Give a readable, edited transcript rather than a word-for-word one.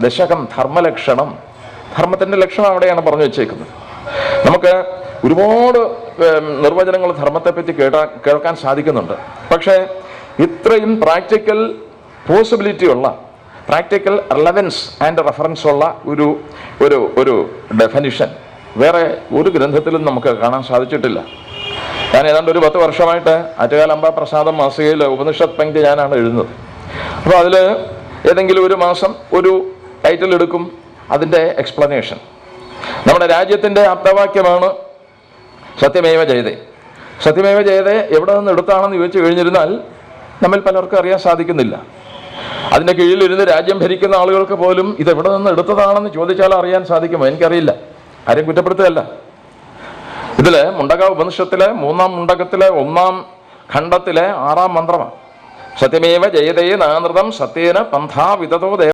ദശകം ധർമ്മലക്ഷണം, ധർമ്മത്തിൻ്റെ ലക്ഷണം അവിടെയാണ് പറഞ്ഞു വെച്ചേക്കുന്നത്. നമുക്ക് ഒരുപാട് നിർവചനങ്ങൾ ധർമ്മത്തെപ്പറ്റി കേൾക്കാൻ സാധിക്കുന്നുണ്ട്. പക്ഷേ ഇത്രയും പ്രാക്ടിക്കൽ പോസിബിലിറ്റി ഉള്ള, പ്രാക്ടിക്കൽ റിലവൻസ് ആൻഡ് റെഫറൻസ് ഉള്ള ഒരു ഒരു ഒരു ഡെഫിനിഷൻ വേറെ ഒരു ഗ്രന്ഥത്തിലും നമുക്ക് കാണാൻ സാധിച്ചിട്ടില്ല. ഞാൻ ഏതാണ്ട് ഒരു 10 വർഷമായിട്ട് ആറ്റുകാലമ്പ പ്രസാദം മാസികയിൽ ഉപനിഷത്ത് പങ്ക്തി ഞാനാണ് എഴുതുന്നത്. അപ്പോൾ അതിൽ ഏതെങ്കിലും ഒരു മാസം ഒരു ടൈറ്റിൽ എടുക്കും, അതിൻ്റെ എക്സ്പ്ലനേഷൻ. നമ്മുടെ രാജ്യത്തിൻ്റെ ആപ്തവാക്യമാണ് സത്യമേവ ജയതേ. സത്യമേവ ജയതേ എവിടെ നിന്ന് എടുത്താണെന്ന് ചോദിച്ചു കഴിഞ്ഞിരുന്നാൽ നമ്മിൽ പലർക്കും അറിയാൻ സാധിക്കുന്നില്ല. അതിൻ്റെ കീഴിലിരുന്ന് രാജ്യം ഭരിക്കുന്ന ആളുകൾക്ക് പോലും ഇതെവിടെ നിന്ന് എടുത്തതാണെന്ന് ചോദിച്ചാൽ അറിയാൻ സാധിക്കുമോ? എനിക്കറിയില്ല. ആരെയും കുറ്റപ്പെടുത്തുകയല്ല. ഇതിൽ മുണ്ടക ഉപനിഷത്തിലെ 3-ാം മുണ്ടകത്തിലെ 1-ാം ഖണ്ഡത്തിലെ 6-ാം മന്ത്രമാണ്. സത്യമേവ ജയതേ നാനൃതം സത്യേന പന്ഥാ വിതതോ